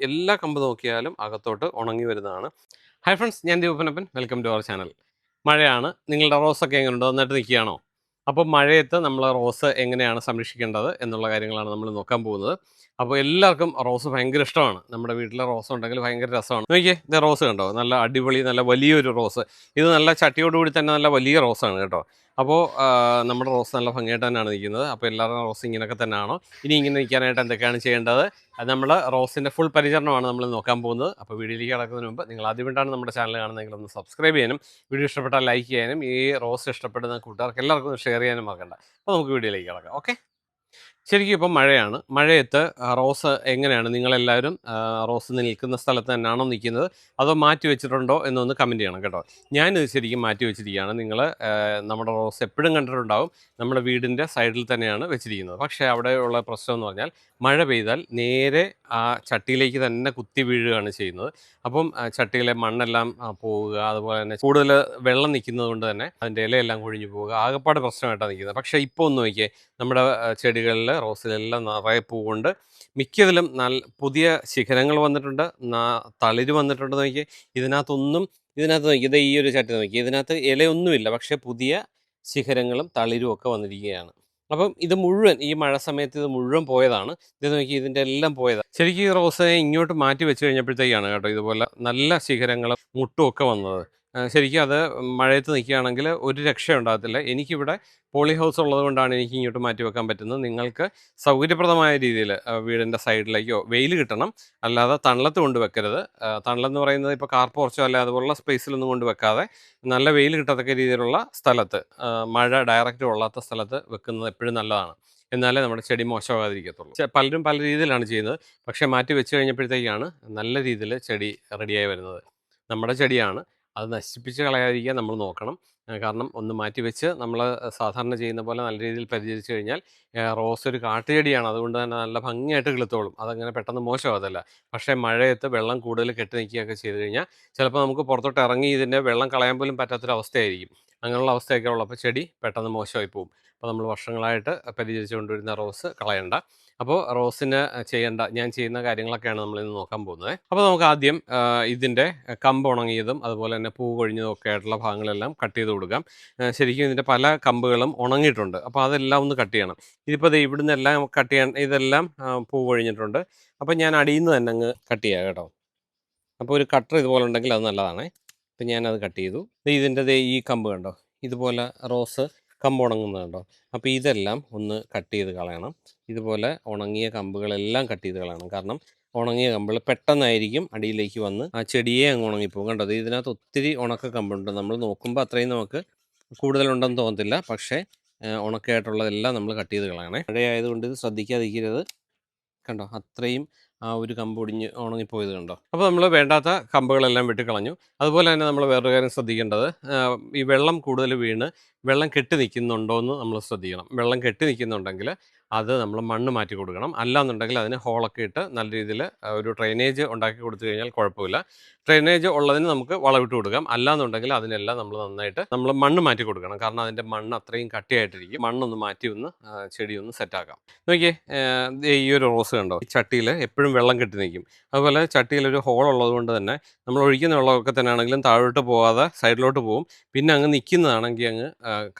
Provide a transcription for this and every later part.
എല്ലാ കമ്പ് നോക്കിയാലും അകത്തോട്ട് ഉണങ്ങി വരുന്നതാണ്. ഹായ് ഫ്രണ്ട്സ്, ഞാൻ Deepanappan. Welcome to our channel. മഴയാണ്. നിങ്ങളുടെ റോസൊക്കെ എങ്ങനെയുണ്ടോ? നന്നായിട്ട് നിൽക്കുകയാണോ? അപ്പോൾ മഴയത്ത് നമ്മൾ റോസ് എങ്ങനെയാണ് സംരക്ഷിക്കേണ്ടത് എന്നുള്ള കാര്യങ്ങളാണ് നമ്മൾ നോക്കാൻ പോകുന്നത്. അപ്പോൾ എല്ലാവർക്കും റോസ് ഭയങ്കര ഇഷ്ടമാണ്. നമ്മുടെ വീട്ടിലെ റോസ് ഉണ്ടെങ്കിൽ ഭയങ്കര രസമാണ്. നോക്കിയേ, ഇത് റോസ് കണ്ടോ? നല്ല അടിപൊളി, നല്ല വലിയൊരു റോസ്. ഇത് നല്ല ചട്ടിയോടുകൂടി തന്നെ നല്ല വലിയ റോസാണ് കേട്ടോ. അപ്പോൾ നമ്മുടെ റോസ് നല്ല ഭംഗിയായിട്ട് തന്നെയാണ് നിൽക്കുന്നത്. അപ്പോൾ എല്ലാവരുടെയും റോസ് ഇങ്ങനെയൊക്കെ തന്നെയാണോ? ഇനി ഇങ്ങനെ നിൽക്കാനായിട്ട് എന്തൊക്കെയാണ് ചെയ്യേണ്ടത്? അത് നമ്മൾ റോസിൻ്റെ ഫുൾ പരിചരണമാണ് നമ്മൾ നോക്കാൻ പോകുന്നത്. അപ്പോൾ വീഡിയോയിലേക്ക് കിടക്കുന്നതിന് മുമ്പ് നിങ്ങൾ ആദ്യമായിട്ടാണ് നമ്മുടെ ചാനൽ കാണുന്നതെങ്കിൽ ഒന്ന് സബ്സ്ക്രൈബ് ചെയ്യാനും വീഡിയോ ഇഷ്ടപ്പെട്ടാൽ ലൈക്ക് ചെയ്യാനും ഈ റോസ് ഇഷ്ടപ്പെടുന്ന കൂട്ടുകാർക്ക് എല്ലാവർക്കും ഒന്ന് ഷെയർ ചെയ്യാനും മറക്കണ്ട. അപ്പോൾ നമുക്ക് വീഡിയോയിലേക്ക് കിടക്കാം. ഓക്കെ, ശരിക്കും ഇപ്പം മഴയാണ്. മഴയത്ത് റോസ് എങ്ങനെയാണ് നിങ്ങളെല്ലാവരും റോസ് നിൽക്കുന്ന സ്ഥലത്ത് തന്നെയാണോ നിൽക്കുന്നത്, അതോ മാറ്റി വെച്ചിട്ടുണ്ടോ എന്നൊന്ന് കമൻറ്റ് ചെയ്യണം കേട്ടോ. ഞാനിത് ശരിക്കും മാറ്റി വെച്ചിരിക്കുകയാണ്. നിങ്ങൾ നമ്മുടെ റോസ് എപ്പോഴും കണ്ടിട്ടുണ്ടാവും, നമ്മുടെ വീടിൻ്റെ സൈഡിൽ തന്നെയാണ് വെച്ചിരിക്കുന്നത്. പക്ഷേ അവിടെയുള്ള പ്രശ്നം എന്ന് പറഞ്ഞാൽ മഴ പെയ്താൽ നേരെ ആ ചട്ടിയിലേക്ക് തന്നെ കുത്തി വീഴുകയാണ് ചെയ്യുന്നത്. അപ്പം ചട്ടിയിലെ മണ്ണെല്ലാം പോവുക, അതുപോലെ തന്നെ കൂടുതൽ വെള്ളം നിൽക്കുന്നത് കൊണ്ട് തന്നെ അതിൻ്റെ ഇലയെല്ലാം കൊഴിഞ്ഞു പോവുക, ആകെപ്പാട് പ്രശ്നമായിട്ടാണ് നിൽക്കുന്നത്. പക്ഷേ ഇപ്പോൾ ഒന്ന് നോക്കിയേ, നമ്മുടെ ചെടികളിൽ റോസിലെല്ലാം നിറയെ പൂവുണ്ട്. മിക്കതിലും നല്ല പുതിയ ശിഖരങ്ങൾ വന്നിട്ടുണ്ട്, തളിര് വന്നിട്ടുണ്ട്. നോക്കിയേ, ഇതിനകത്ത് നോക്കി, ഇത് ഈ ഒരു ചട്ടി നോക്കി, ഇതിനകത്ത് ഇലയൊന്നുമില്ല, പക്ഷേ പുതിയ ശിഖരങ്ങളും തളിരും ഒക്കെ വന്നിരിക്കുകയാണ്. അപ്പം ഇത് മുഴുവൻ ഈ മഴ സമയത്ത് ഇത് മുഴുവൻ പോയതാണ്. ഇത് നോക്കി, ഇതിൻ്റെ എല്ലാം പോയതാണ്. ശരിക്കും ഈ റോസിനെ ഇങ്ങോട്ട് മാറ്റി വെച്ച് കഴിഞ്ഞപ്പോഴത്തേക്കാണ് കേട്ടോ ഇതുപോലെ നല്ല ശിഖരങ്ങളും മുട്ടും ഒക്കെ വന്നത്. ശരിക്കും അത് മഴയത്ത് നിൽക്കുകയാണെങ്കിൽ ഒരു രക്ഷയുണ്ടാകത്തില്ല. എനിക്കിവിടെ പോളി ഹൗസ് ഉള്ളത് കൊണ്ടാണ് എനിക്ക് ഇങ്ങോട്ട് മാറ്റി വെക്കാൻ പറ്റുന്നത്. നിങ്ങൾക്ക് സൗകര്യപ്രദമായ രീതിയിൽ വീടിൻ്റെ സൈഡിലേക്കോ വെയിൽ കിട്ടണം, അല്ലാതെ തണലത്ത് കൊണ്ട് വെക്കരുത്. തണലെന്ന് പറയുന്നത് ഇപ്പോൾ കാർ പോർച്ചോ അല്ല അതുപോലുള്ള സ്പേസിലൊന്നും കൊണ്ട് വെക്കാതെ നല്ല വെയിൽ കിട്ടത്തക്ക രീതിയിലുള്ള സ്ഥലത്ത്, മഴ ഡയറക്റ്റ് കൊള്ളാത്ത സ്ഥലത്ത് വെക്കുന്നത് എപ്പോഴും നല്ലതാണ്. എന്നാലേ നമ്മുടെ ചെടി മോശമാകാതിരിക്കത്തുള്ളൂ. പലരും പല രീതിയിലാണ് ചെയ്യുന്നത്. പക്ഷേ മാറ്റി വെച്ച് കഴിഞ്ഞപ്പോഴത്തേക്കാണ് നല്ല രീതിയിൽ ചെടി റെഡിയായി വരുന്നത്. നമ്മുടെ ചെടിയാണ്, അത് നശിപ്പിച്ച് കളയാതിരിക്കാൻ നമ്മൾ നോക്കണം. കാരണം ഒന്ന് മാറ്റി വെച്ച് നമ്മൾ സാധാരണ ചെയ്യുന്ന പോലെ നല്ല രീതിയിൽ പരിചരിച്ച് കഴിഞ്ഞാൽ റോസ് ഒരു കാട്ടുചെടിയാണ്. അതുകൊണ്ട് തന്നെ നല്ല ഭംഗിയായിട്ട് കിളുത്തോളും. അതങ്ങനെ പെട്ടെന്ന് മോശമാകത്തില്ല. പക്ഷേ മഴയത്ത് വെള്ളം കൂടുതൽ കെട്ടി നിൽക്കുകയൊക്കെ ചെയ്ത് കഴിഞ്ഞാൽ ചിലപ്പോൾ നമുക്ക് പുറത്തോട്ട് ഇറങ്ങി ഇതിൻ്റെ വെള്ളം കളയാൻ പോലും പറ്റാത്തൊരവസ്ഥയായിരിക്കും. അങ്ങനെയുള്ള അവസ്ഥയൊക്കെ ഉള്ളപ്പോൾ ചെടി പെട്ടെന്ന് മോശമായി പോകും. അപ്പോൾ നമ്മൾ വർഷങ്ങളായിട്ട് പരിചരിച്ച് കൊണ്ടുവരുന്ന റോസ് കളയണ്ട. അപ്പോൾ റോസിന് ഞാൻ ചെയ്യുന്ന കാര്യങ്ങളൊക്കെയാണ് നമ്മളിന്ന് നോക്കാൻ പോകുന്നത്. അപ്പോൾ നമുക്ക് ആദ്യം ഇതിൻ്റെ കമ്പ് ഉണങ്ങിയതും അതുപോലെ തന്നെ പൂ കൊഴിഞ്ഞതും ഒക്കെ ആയിട്ടുള്ള ഭാഗങ്ങളെല്ലാം കട്ട് ചെയ്ത് കൊടുക്കാം. ശരിക്കും ഇതിൻ്റെ പല കമ്പുകളും ഉണങ്ങിയിട്ടുണ്ട്. അപ്പോൾ അതെല്ലാം ഒന്ന് കട്ട് ചെയ്യണം. ഇതിപ്പോൾ ഇവിടുന്ന് എല്ലാം കട്ട് ചെയ്യാൻ, ഇതെല്ലാം പൂ കൊഴിഞ്ഞിട്ടുണ്ട്. അപ്പോൾ ഞാൻ അടിയിൽ നിന്ന് തന്നെ അങ്ങ് കട്ട് ചെയ്യാം കേട്ടോ. അപ്പോൾ ഒരു കട്ടർ ഇതുപോലെ ഉണ്ടെങ്കിൽ അത് നല്ലതാണേ. അപ്പം ഞാനത് കട്ട് ചെയ്തു. ഇതിൻ്റെ ഈ കമ്പ് കണ്ടോ, ഇതുപോലെ റോസ് കമ്പ് ഉണങ്ങുന്നത് കണ്ടോ. അപ്പോൾ ഇതെല്ലാം ഒന്ന് കട്ട് ചെയ്ത് കളയണം. ഇതുപോലെ ഉണങ്ങിയ കമ്പുകളെല്ലാം കട്ട് ചെയ്ത് കളയണം. കാരണം ഉണങ്ങിയ കമ്പുകൾ പെട്ടെന്നായിരിക്കും അടിയിലേക്ക് വന്ന് ആ ചെടിയെ അങ്ങ് ഉണങ്ങിപ്പോകും. കണ്ടോ, ഇതിനകത്ത് ഒത്തിരി ഉണക്ക കമ്പുണ്ട്. നമ്മൾ നോക്കുമ്പോൾ അത്രയും നമുക്ക് കൂടുതലുണ്ടെന്ന് തോന്നത്തില്ല. പക്ഷേ ഉണക്കമായിട്ടുള്ളതെല്ലാം നമ്മൾ കട്ട് ചെയ്ത് കളയണേ. മഴയായതുകൊണ്ട് ഇത് ശ്രദ്ധിക്കാതിരിക്കരുത്. കണ്ടോ, അത്രയും ആ ഒരു കമ്പ് ഉണങ്ങിപ്പോയത് കണ്ടോ. അപ്പോൾ നമ്മൾ വേണ്ടാത്ത കമ്പുകളെല്ലാം വെട്ടിക്കളഞ്ഞു. അതുപോലെ തന്നെ നമ്മൾ വേറൊരു കാര്യം ശ്രദ്ധിക്കേണ്ടത്, ഈ വെള്ളം കൂടുതൽ വീണ് വെള്ളം കെട്ടി നിൽക്കുന്നുണ്ടോ എന്ന് നമ്മൾ ശ്രദ്ധിക്കണം. വെള്ളം കെട്ടി നിൽക്കുന്നുണ്ടെങ്കിൽ അത് നമ്മൾ മണ്ണ് മാറ്റി കൊടുക്കണം. അല്ലാന്നുണ്ടെങ്കിൽ അതിന് ഹോളൊക്കെ ഇട്ട് നല്ല രീതിയിൽ ഒരു ഡ്രെയിനേജ് ഉണ്ടാക്കി കൊടുത്തു കഴിഞ്ഞാൽ കുഴപ്പമില്ല. ഡ്രെയിനേജ് ഉള്ളതിന് നമുക്ക് വളമിട്ട് കൊടുക്കാം. അല്ലാന്നുണ്ടെങ്കിൽ അതിനെല്ലാം നമ്മൾ മണ്ണ് മാറ്റി കൊടുക്കണം. കാരണം അതിൻ്റെ മണ്ണ് അത്രയും കട്ടിയായിട്ടിരിക്കും. മണ്ണൊന്ന് മാറ്റി ഒന്ന് ചെടി ഒന്ന് സെറ്റാക്കാം. നോക്കിയേ, ഈ ഒരു റോസ് കണ്ടോ, ഈ ചട്ടിയിൽ എപ്പോഴും വെള്ളം കെട്ടി നിൽക്കും. അതുപോലെ ചട്ടിയിലൊരു ഹോൾ ഉള്ളത് കൊണ്ട് തന്നെ നമ്മൾ ഒഴിക്കുന്ന വെള്ളമൊക്കെ തന്നെ ആണെങ്കിലും താഴോട്ട് പോകാതെ സൈഡിലോട്ട് പോകും. പിന്നെ അങ്ങ് നിൽക്കുന്നതാണെങ്കിൽ അങ്ങ്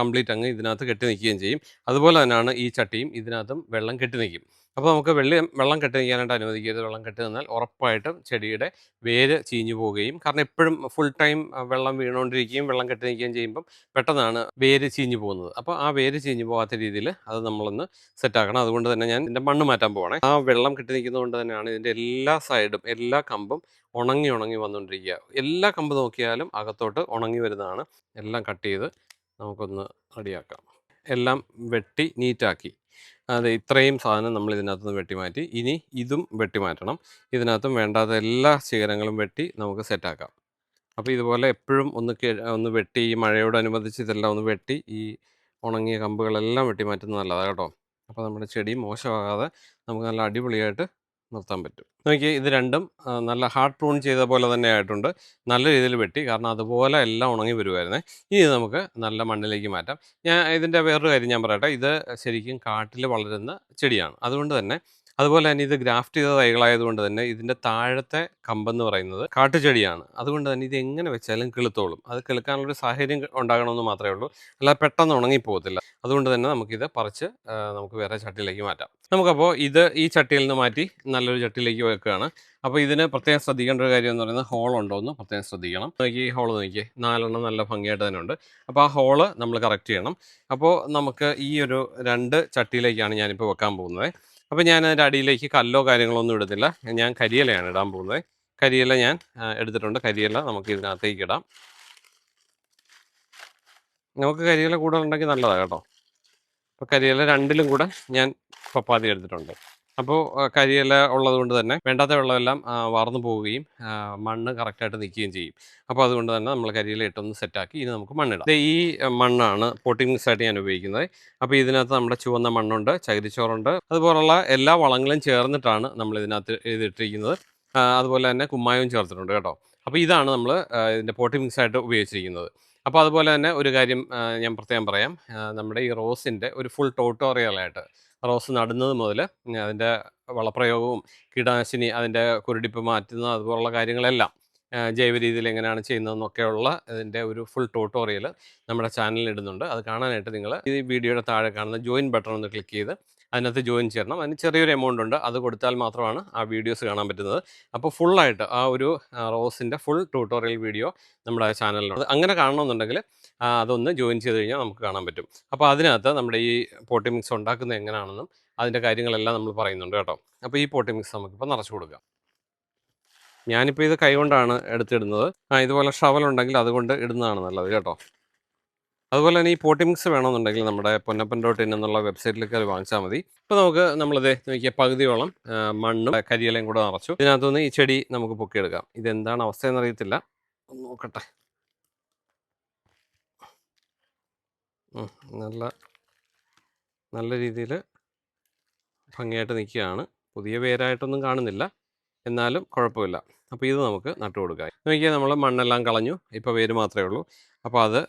കംപ്ലീറ്റ് അങ്ങ് ഇതിനകത്ത് കെട്ടി നിൽക്കുകയും ചെയ്യും. അതുപോലെ തന്നെയാണ് ഈ ചട്ടിയും, ഇതിനകത്തും വെള്ളം കെട്ടി നിൽക്കും. അപ്പോൾ നമുക്ക് വെള്ളം കെട്ടി നിൽക്കാനായിട്ട് അനുവദിക്കരുത്. വെള്ളം കെട്ടി നിന്നാൽ ഉറപ്പായിട്ടും ചെടിയുടെ വേര് ചീഞ്ഞു പോവുകയും, കാരണം എപ്പോഴും ഫുൾ ടൈം വെള്ളം വീണുകൊണ്ടിരിക്കുകയും വെള്ളം കെട്ടി നിൽക്കുകയും ചെയ്യുമ്പം പെട്ടെന്നാണ് വേര് ചീഞ്ഞു പോകുന്നത്. അപ്പോൾ ആ വേര് ചീഞ്ഞു പോകാത്ത രീതിയിൽ അത് നമ്മളൊന്ന് സെറ്റാക്കണം. അതുകൊണ്ട് തന്നെ ഞാൻ ഇതിൻ്റെ മണ്ണ് മാറ്റാൻ പോവാണ്. ആ വെള്ളം കെട്ടി നിൽക്കുന്നത് കൊണ്ട് തന്നെയാണ് ഇതിൻ്റെ എല്ലാ സൈഡും, എല്ലാ കമ്പും ഉണങ്ങി വന്നുകൊണ്ടിരിക്കുക. എല്ലാ കമ്പ് നോക്കിയാലും അകത്തോട്ട് ഉണങ്ങി വരുന്നതാണ്. എല്ലാം കട്ട് ചെയ്ത് നമുക്കൊന്ന് റെഡിയാക്കാം. എല്ലാം വെട്ടി നീറ്റാക്കി. അതെ, ഇത്രയും സാധനം നമ്മൾ ഇതിനകത്തുനിന്ന് വെട്ടി മാറ്റി. ഇനി ഇതും വെട്ടി മാറ്റണം. ഇതിനകത്തും വേണ്ടാത്ത എല്ലാ ശിഖരങ്ങളും വെട്ടി നമുക്ക് സെറ്റാക്കാം. അപ്പോൾ ഇതുപോലെ എപ്പോഴും ഒന്ന് വെട്ടി, ഈ മഴയോടനുബന്ധിച്ച് ഇതെല്ലാം ഒന്ന് വെട്ടി ഈ ഉണങ്ങിയ കമ്പുകളെല്ലാം വെട്ടി മാറ്റുന്നത് നല്ലതാണ് കേട്ടോ. അപ്പോൾ നമ്മുടെ ചെടി മോശമാകാതെ നമുക്ക് നല്ല അടിപൊളിയായിട്ട് നിർത്താൻ പറ്റും. നോക്കിയേ, ഇത് രണ്ടും നല്ല ഹാർഡ് പ്രൂൺ ചെയ്ത പോലെ തന്നെ ആയിട്ടുണ്ട്. നല്ല രീതിയിൽ വെട്ടി, കാരണം അതുപോലെ എല്ലാം ഉണങ്ങി വരുമായിരുന്നേ. ഇനി നമുക്ക് നല്ല മണ്ണിലേക്ക് മാറ്റാം. ഇതിൻ്റെ വേറൊരു കാര്യം ഞാൻ പറയട്ടെ. ഇത് ശരിക്കും കാട്ടിൽ വളരുന്ന ചെടിയാണ്. അതുകൊണ്ട് തന്നെ അതുപോലെ തന്നെ ഇത് ഗ്രാഫ്റ്റ് ചെയ്ത തൈകളായതുകൊണ്ട് തന്നെ ഇതിൻ്റെ താഴത്തെ കമ്പെന്ന് പറയുന്നത് കാട്ടുചെടിയാണ്. അതുകൊണ്ട് തന്നെ ഇത് എങ്ങനെ വെച്ചാലും കിളുത്തോളും. അത് കിളുക്കാനുള്ളൊരു സാഹചര്യം ഉണ്ടാകണമെന്ന് മാത്രമേ ഉള്ളൂ. അല്ലാതെ പെട്ടെന്ന് ഉണങ്ങിപ്പോകത്തില്ല. അതുകൊണ്ട് തന്നെ നമുക്കിത് പറിച്ച് നമുക്ക് വേറെ ചട്ടിയിലേക്ക് മാറ്റാം. നമുക്കപ്പോൾ ഇത് ഈ ചട്ടിയിൽ നിന്ന് മാറ്റി നല്ലൊരു ചട്ടിയിലേക്ക് വെക്കുകയാണ്. അപ്പോൾ ഇതിന് പ്രത്യേകം ശ്രദ്ധിക്കേണ്ട ഒരു കാര്യം എന്ന് പറയുന്നത് ഹോളുണ്ടോ എന്ന് പ്രത്യേകം ശ്രദ്ധിക്കണം. നോക്കി ഈ ഹോള് നോക്കിയേ, 4 നല്ല ഭംഗിയായിട്ട് തന്നെ ഉണ്ട്. അപ്പോൾ ആ ഹോള് നമ്മൾ കറക്റ്റ് ചെയ്യണം. അപ്പോൾ നമുക്ക് ഈ ഒരു 2 ചട്ടിയിലേക്കാണ് ഞാനിപ്പോൾ വെക്കാൻ പോകുന്നത്. അപ്പോൾ ഞാൻ അതിൻ്റെ അടിയിലേക്ക് കല്ലോ കാര്യങ്ങളോ ഒന്നും ഇടുന്നില്ല. ഞാൻ കരിയിലയാണ് ഇടാൻ പോകുന്നത്. കരിയില ഞാൻ എടുത്തിട്ടുണ്ട്. കരിയില നമുക്ക് ഇതിനകത്തേക്ക് ഇടാം. നമുക്ക് കരിയില കൂടുതലുണ്ടെങ്കിൽ നല്ലതാണ് കേട്ടോ. അപ്പോൾ കരിയില 2ലും കൂടെ ഞാൻ പപ്പാതി എടുത്തിട്ടുണ്ട്. അപ്പോൾ കരിയില ഉള്ളത് കൊണ്ട് തന്നെ വേണ്ടാത്ത വെള്ളമെല്ലാം വാർന്നു പോവുകയും മണ്ണ് കറക്റ്റായിട്ട് നിൽക്കുകയും ചെയ്യും. അപ്പോൾ അതുകൊണ്ട് തന്നെ നമ്മൾ കരിയില ഇട്ടൊന്ന് സെറ്റാക്കി ഇനി നമുക്ക് മണ്ണിടാം. ഈ മണ്ണാണ് പോട്ടിംഗ് മിക്സായിട്ട് ഞാൻ ഉപയോഗിക്കുന്നത്. അപ്പോൾ ഇതിനകത്ത് നമ്മുടെ ചുവന്ന മണ്ണുണ്ട്, ചകിരിച്ചോറുണ്ട്, അതുപോലുള്ള എല്ലാ വളങ്ങളും ചേർന്നിട്ടാണ് നമ്മൾ ഇതിനകത്ത് ഇതിട്ടിരിക്കുന്നത്. അതുപോലെ തന്നെ കുമ്മായവും ചേർത്തിട്ടുണ്ട് കേട്ടോ. അപ്പോൾ ഇതാണ് നമ്മൾ ഇതിൻ്റെ പോട്ടിംഗ് മിക്സായിട്ട് ഉപയോഗിച്ചിരിക്കുന്നത്. അപ്പോൾ അതുപോലെ തന്നെ ഒരു കാര്യം ഞാൻ പ്രത്യേകം പറയാം. നമ്മുടെ ഈ റോസിൻ്റെ ഒരു ഫുൾ ട്യൂട്ടോറിയലായിട്ട് റോസ് നടുന്നത് മുതൽ അതിൻ്റെ വളപ്രയോഗവും കീടനാശിനി അതിൻ്റെ കുരുടിപ്പ് മാറ്റുന്ന അതുപോലുള്ള കാര്യങ്ങളെല്ലാം ജൈവ രീതിയിൽ എങ്ങനെയാണ് ചെയ്യുന്നതെന്നൊക്കെയുള്ള ഇതിൻ്റെ ഒരു ഫുൾ ട്യൂട്ടോറിയൽ നമ്മുടെ ചാനലിൽ ഇടുന്നുണ്ട്. അത് കാണാനായിട്ട് നിങ്ങൾ ഈ വീഡിയോയുടെ താഴെ കാണുന്ന ജോയിൻ ബട്ടൺ ഒന്ന് ക്ലിക്ക് ചെയ്ത് അതിനകത്ത് ജോയിൻ ചെയ്യണം. അതിന് ചെറിയൊരു എമൗണ്ട് ഉണ്ട്. അത് കൊടുത്താൽ മാത്രമാണ് ആ വീഡിയോസ് കാണാൻ പറ്റുന്നത്. അപ്പോൾ ഫുള്ളായിട്ട് ആ ഒരു റോസിൻ്റെ ഫുൾ ട്യൂട്ടോറിയൽ വീഡിയോ നമ്മുടെ ചാനലിലുണ്ട്. അങ്ങനെ കാണണമെന്നുണ്ടെങ്കിൽ അതൊന്ന് ജോയിൻ ചെയ്ത് കഴിഞ്ഞാൽ നമുക്ക് കാണാൻ പറ്റും. അപ്പോൾ അതിനകത്ത് നമ്മുടെ ഈ പോട്ടി മിക്സ് ഉണ്ടാക്കുന്നത് എങ്ങനെയാണെന്നും അതിൻ്റെ കാര്യങ്ങളെല്ലാം നമ്മൾ പറയുന്നുണ്ട് കേട്ടോ. അപ്പോൾ ഈ പോട്ടി മിക്സ് നമുക്കിപ്പോൾ നിറച്ച് കൊടുക്കാം. ഞാനിപ്പോൾ ഇത് കൈകൊണ്ടാണ് എടുത്തിടുന്നത്. ഇതുപോലെ ഷവലുണ്ടെങ്കിൽ അതുകൊണ്ട് ഇടുന്നതാണ് നല്ലത് കേട്ടോ. അതുപോലെ തന്നെ ഈ പോട്ടി മിക്സ് വേണമെന്നുണ്ടെങ്കിൽ നമ്മുടെ പൊന്നപ്പൻ.in എന്നുള്ള വെബ്സൈറ്റിലേക്ക് അത് വാങ്ങിച്ചാൽ മതി. ഇപ്പോൾ നമുക്ക് നമ്മളിത് നോക്കിയ പകുതിയോളം മണ്ണും കരിയിലയും കൂടെ നിറച്ചു. ഇതിനകത്തുനിന്ന് ഈ ചെടി നമുക്ക് പൊക്കിയെടുക്കാം. ഇതെന്താണ് അവസ്ഥയെന്ന് അറിയത്തില്ല, നോക്കട്ടെ. നല്ല രീതിയിൽ ഭംഗിയായിട്ട് നിൽക്കുകയാണ്. പുതിയ വേരായിട്ടൊന്നും കാണുന്നില്ല, എന്നാലും കുഴപ്പമില്ല. അപ്പോൾ ഇത് നമുക്ക് നട്ടു കൊടുക്കാം. നോക്കിയാൽ നമ്മൾ മണ്ണെല്ലാം കളഞ്ഞു, ഇപ്പോൾ വേര് മാത്രമേ ഉള്ളൂ. അപ്പോൾ അത്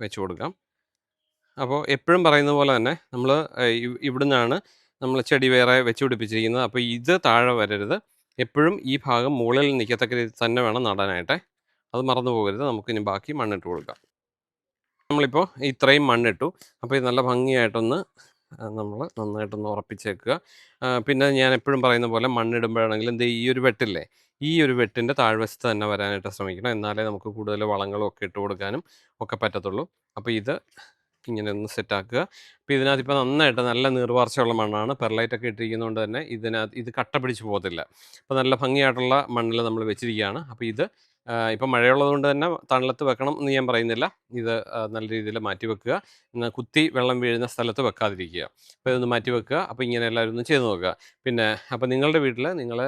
വെച്ച് കൊടുക്കാം. അപ്പോൾ എപ്പോഴും പറയുന്നത് പോലെ തന്നെ നമ്മൾ ഇവിടുന്നാണ് നമ്മൾ ചെടി വേറെ വെച്ച് പിടിപ്പിച്ചിരിക്കുന്നത്. അപ്പോൾ ഇത് താഴെ വരരുത്. എപ്പോഴും ഈ ഭാഗം മുകളിൽ നിൽക്കത്തക്ക രീതിയിൽ തന്നെ വേണം നടാനായിട്ട്. അത് മറന്നു പോകരുത്. നമുക്കിനി ബാക്കി മണ്ണിട്ട് കൊടുക്കാം. നമ്മളിപ്പോൾ ഇത്രയും മണ്ണിട്ടു. അപ്പോൾ ഇത് നല്ല ഭംഗിയായിട്ടൊന്ന് നമ്മൾ നന്നായിട്ടൊന്ന് ഉറപ്പിച്ചേക്കുക. പിന്നെ ഞാൻ എപ്പോഴും പറയുന്ന പോലെ മണ്ണിടുമ്പോഴാണെങ്കിലും ഈ ഒരു വെട്ടില്ലേ, ഈ ഒരു വെട്ടിൻ്റെ താഴ്വശത്ത് തന്നെ വരാനായിട്ട് ശ്രമിക്കണം. എന്നാലേ നമുക്ക് കൂടുതൽ വളങ്ങളും ഒക്കെ ഇട്ട് കൊടുക്കാനും ഒക്കെ പറ്റത്തുള്ളൂ. അപ്പോൾ ഇത് ഇങ്ങനെ ഒന്ന് സെറ്റാക്കുക. അപ്പോൾ ഇതിനകത്ത് നന്നായിട്ട് നല്ല നീർവാർച്ചയുള്ള മണ്ണാണ്. പെർലൈറ്റൊക്കെ ഇട്ടിരിക്കുന്നതുകൊണ്ട് തന്നെ ഇത് കട്ട പിടിച്ച് പോകത്തില്ല. അപ്പോൾ നല്ല ഭംഗിയായിട്ടുള്ള മണ്ണിൽ നമ്മൾ വെച്ചിരിക്കുകയാണ്. അപ്പോൾ ഇത് ഇപ്പം മഴയുള്ളത് കൊണ്ട് തന്നെ തണലത്ത് വെക്കണം എന്ന് ഞാൻ പറയുന്നില്ല. ഇത് നല്ല രീതിയിൽ മാറ്റി വെക്കുക. കുത്തി വെള്ളം വീഴുന്ന സ്ഥലത്ത് വെക്കാതിരിക്കുക. അപ്പോൾ ഇതൊന്ന് മാറ്റി വെക്കുക. അപ്പോൾ ഇങ്ങനെ എല്ലാവരും ഒന്ന് ചെയ്ത് നോക്കുക. പിന്നെ അപ്പോൾ നിങ്ങളുടെ വീട്ടിൽ നിങ്ങൾ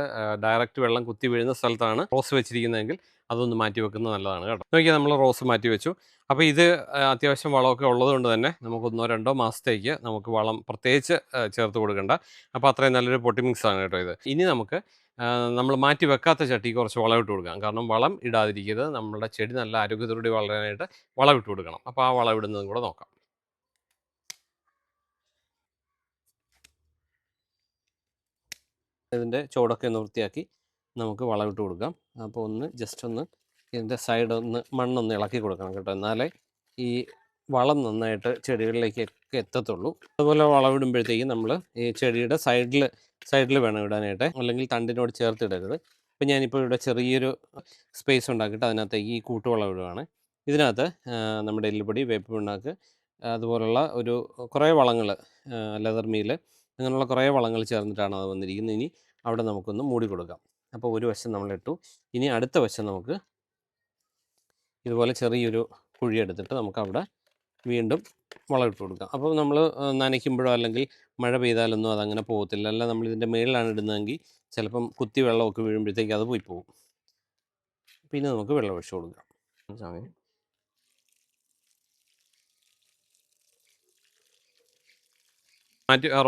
ഡയറക്റ്റ് വെള്ളം കുത്തി വീഴുന്ന സ്ഥലത്താണ് റോസ് വെച്ചിരിക്കുന്നതെങ്കിൽ അതൊന്ന് മാറ്റി വെക്കുന്നത് നല്ലതാണ് കേട്ടോ. നോക്കിയാൽ നമ്മൾ റോസ് മാറ്റി വെച്ചു. അപ്പോൾ ഇത് അത്യാവശ്യം വളമൊക്കെ ഉള്ളതുകൊണ്ട് തന്നെ നമുക്ക് 1-2 മാസത്തേക്ക് നമുക്ക് വളം പ്രത്യേകിച്ച് ചേർത്ത് കൊടുക്കേണ്ട. അപ്പോൾ അത്രയും നല്ലൊരു പൊട്ടി മിക്സാണ് കേട്ടോ ഇത്. ഇനി നമുക്ക് നമ്മൾ മാറ്റി വെക്കാത്ത ചട്ടിക്ക് കുറച്ച് വളം ഇട്ട് കൊടുക്കാം. കാരണം വളം ഇടാതിരിക്കരുത്. നമ്മുടെ ചെടി നല്ല ആരോഗ്യത്തോടെ വളരാനായിട്ട് വളം ഇട്ട് കൊടുക്കണം. അപ്പോൾ ആ വളം ഇടുന്നതും കൂടെ നോക്കാം. ഇതിൻ്റെ ചുവടൊക്കെ ഒന്ന് വൃത്തിയാക്കി നമുക്ക് വളം ഇട്ട് കൊടുക്കാം. അപ്പോൾ ജസ്റ്റ് ഒന്ന് ഇതിൻ്റെ സൈഡ് മണ്ണൊന്ന് ഇളക്കി കൊടുക്കണം കേട്ടോ. എന്നാലേ ഈ വളം നന്നായിട്ട് ചെടികളിലേക്കൊക്കെ എത്തത്തുള്ളൂ. അതുപോലെ വളമിടുമ്പോഴത്തേക്കും നമ്മൾ ഈ ചെടിയുടെ സൈഡിൽ വേണം ഇടാനായിട്ട്, അല്ലെങ്കിൽ തണ്ടിനോട് ചേർത്ത് ഇടരുത്. അപ്പോൾ ഞാനിപ്പോൾ ഇവിടെ ചെറിയൊരു സ്പേസ് ഉണ്ടാക്കിയിട്ട് അതിനകത്തേക്ക് ഈ കൂട്ടുവളം ഇടുകയാണ്. ഇതിനകത്ത് നമ്മുടെ എല്ലുപൊടി, വേപ്പ് പിണ്ണാക്ക്, അതുപോലുള്ള കുറേ വളങ്ങൾ, ലെതർ മീൽ, അങ്ങനെയുള്ള കുറേ വളങ്ങൾ ചേർന്നിട്ടാണ് അത് വന്നിരിക്കുന്നത്. ഇനി അവിടെ നമുക്കൊന്ന് മൂടി കൊടുക്കാം. അപ്പോൾ ഒരു വശം നമ്മളിട്ടു. ഇനി അടുത്ത വശം നമുക്ക് ഇതുപോലെ ചെറിയൊരു കുഴി എടുത്തിട്ട് നമുക്കവിടെ വീണ്ടും വളം ഇട്ട് കൊടുക്കാം. അപ്പോൾ നമ്മൾ നനയ്ക്കുമ്പോഴോ അല്ലെങ്കിൽ മഴ പെയ്താലൊന്നും അതങ്ങനെ പോകത്തില്ല. അല്ല നമ്മളിതിൻ്റെ മേളിലാണ് ഇടുന്നതെങ്കിൽ ചിലപ്പം കുത്തി വെള്ളമൊക്കെ വീഴുമ്പോഴത്തേക്ക് അത് പോയി പോകും. പിന്നെ നമുക്ക് വെള്ളം ഒഴിച്ചു കൊടുക്കാം.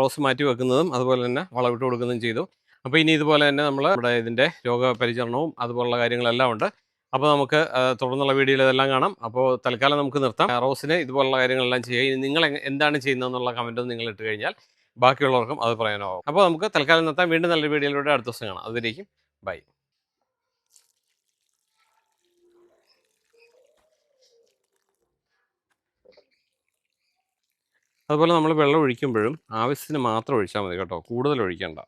റോസ് മാറ്റി വെക്കുന്നതും അതുപോലെ തന്നെ വളം ഇട്ട് കൊടുക്കുന്നതും ചെയ്തു. അപ്പോൾ ഇനി ഇതുപോലെ തന്നെ നമ്മൾ ഇവിടെ ഇതിൻ്റെ രോഗപരിചരണവും അതുപോലുള്ള കാര്യങ്ങളെല്ലാം ഉണ്ട്. അപ്പോൾ നമുക്ക് തുടർന്നുള്ള വീഡിയോയിൽ ഇതെല്ലാം കാണാം. അപ്പോൾ തൽക്കാലം നമുക്ക് നിർത്താം. റോസിന് ഇതുപോലുള്ള കാര്യങ്ങളെല്ലാം ചെയ്യുക. നിങ്ങൾ എന്താണ് ചെയ്യുന്നതെന്നുള്ള കമൻറ്റ് നിങ്ങൾ ഇട്ട് കഴിഞ്ഞാൽ ബാക്കിയുള്ളവർക്കും അത് പ്രയോജനമാകും. അപ്പോൾ നമുക്ക് തൽക്കാലം നിർത്താം. വീണ്ടും നല്ലൊരു വീഡിയോയിലൂടെ അടുത്ത ദിവസം കാണാം. അതിലേക്കും ബൈ. അതുപോലെ നമ്മൾ വെള്ളം ഒഴിക്കുമ്പോഴും ആവശ്യത്തിന് മാത്രം ഒഴിച്ചാൽ മതി കേട്ടോ, കൂടുതൽ ഒഴിക്കണ്ട.